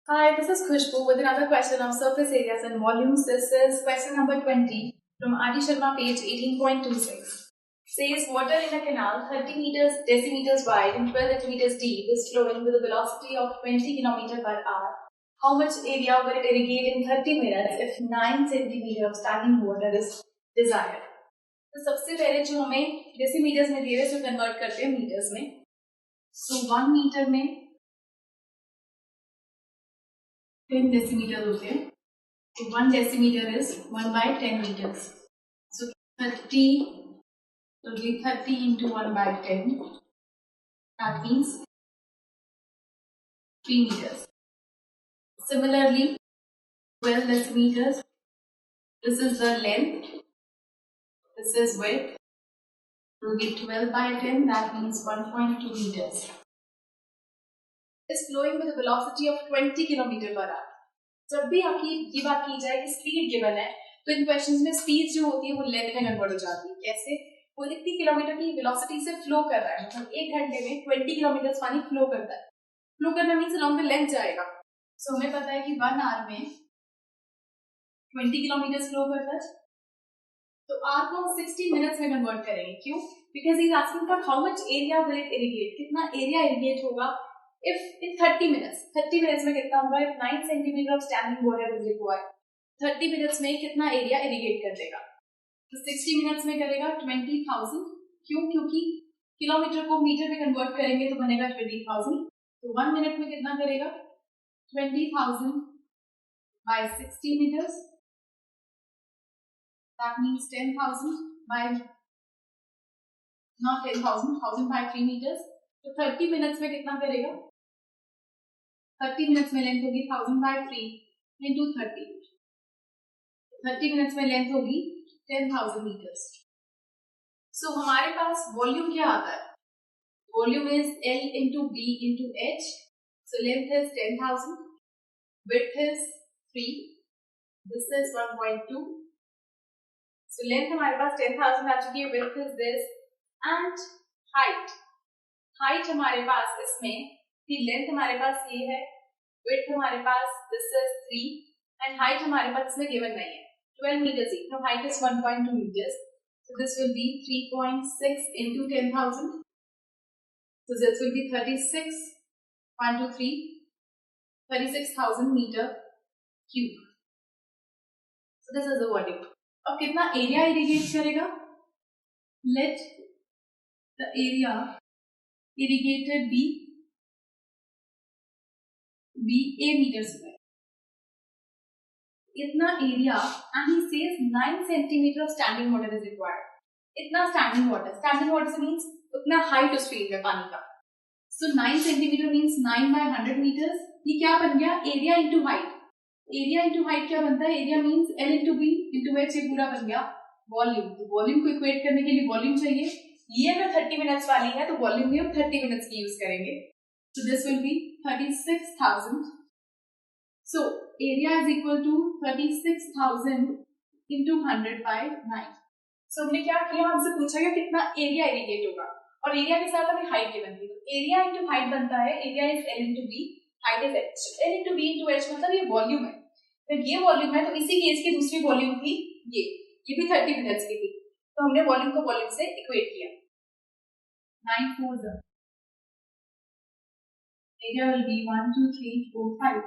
Hi, this is Khushbu with another question of surface areas and volumes. This is question number 20 from Adi Sharma, page 18.26. Says water in a canal 30 meters decimeters wide and 12 centimeters deep is flowing with a velocity of 20 km per hour. How much area will it irrigate in 30 minutes if 9 centimeter of standing water is desired? तो सबसे पहले जो हमें डेसीमीटर्स में दिए हुए convert करते हैं मीटर्स में. सो 1 मीटर में 10 decimeters होते हैं. So 1 decimeter is 1 by 10 meters. So 30 will be 30 into 1 by 10. That means 3 meters. Similarly, 12 decimeters. This is the length. This is width. Will be 12 by 10. That means 1.2 meters. Is flowing with a velocity of 20 km per hour. जब भी आपकी ये बात की जाए कि speed given है तो इन क्वेश्चंस में स्पीड जो होती है वो लेंथ में कन्वर्ट हो जाती है. कैसे? वो इतनी किलोमीटर की वेलोसिटी से फ्लो कर रहा है, मतलब 1 घंटे में 20 किलोमीटर पानी फ्लो करता है. फ्लो करना मीन्स अलॉन्ग द लेंथ जाएगा. सो हमें पता है कि 1 आवर में 20 किलोमीटर फ्लो करता है. तो आर को हम 60 मिनट्स में कन्वर्ट करेंगे. क्यों? Because he is asking for how much area will it irrigate, कितना एरिया इरिगेट होगा if in 30 minutes में कितना होगा. if 9 centimeter of standing water is required, 30 minutes में कितना एरिया इरिगेट कर देगा? तो 60 minutes में करेगा 20,000. क्यों? क्योंकि किलोमीटर को मीटर में कन्वर्ट करेंगे तो बनेगा 20,000. तो 1 मिनट में कितना करेगा? 20,000 by 60 meters. That means 10,000 by not 10,000, 1,000 by 3 meters. तो 30 minutes में कितना करेगा? 30 मिनट्स में लेंथ होगी 1000 by 3 into 30. 30 मिनट्स में लेंथ होगी 10,000 meters. सो हमारे पास वॉल्यूम क्या आता है? Volume is L into B into H. So length is 10,000, width is 3, this is 1.2. So length हमारे पास 10,000 आ चुकी है, width is this, and height हमारे पास इसमें कि लेंथ हमारे पास ये है, विड्थ हमारे पास दिस इज 3 एंड हाइट हमारे पास इसमें गिवन नहीं है. 12 meters ही, तो height is 1.2 meters. So this will be 3.6 into 10,000. So this will be 36,000 meter cube. So this is the volume. अब कितना एरिया इरिगेट करेगा? Let the area irrigated be A meters square. इतना area and he says 9 centimeter of standing water is required. इतना standing water से means उतना height उस field में पानी का. So 9 centimeter means 9 by 100 meters. ये क्या बन गया? Area into height. Area into height क्या बनता है? Area means L into B into H. ये पूरा बन गया वॉल्यूम. तो वॉल्यूम को इक्वेट करने के लिए वॉल्यूम चाहिए. ये अगर 30 मिनट्स वाली है तो वॉल्यूम भी हम 30 मिनट्स की यूज करेंगे. So this will be 36,000. So area is equal to 36,000 into 100 by 9. So हमने क्या किया? हमसे पूछा गया कितना एरिया इरिगेट होगा और एरिया के साथ हमें हाइट गिवन थी. तो एरिया इंटू हाइट बनता है, area is L into B, height is H. L into B into H मतलब ये वॉल्यूम है. तो ये वॉल्यूम है, तो इसी केस की दूसरी वॉल्यूम थी ये भी 30 मिनट्स की थी. तो हमने वॉल्यूम को वॉल्यूम से इक्वेट किया. 9 4 area will be 1 2 3 4 5.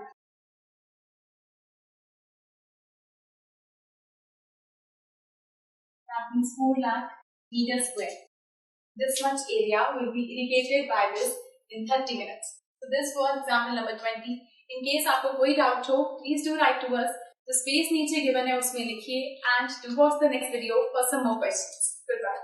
That means 4 lakh meters square. This much area will be irrigated by this in 30 minutes. So this was example number 20. In case आपको कोई doubt हो, please do write to us. The space नीचे given है उसमें लिखिए and do watch the next video for some more questions. Goodbye.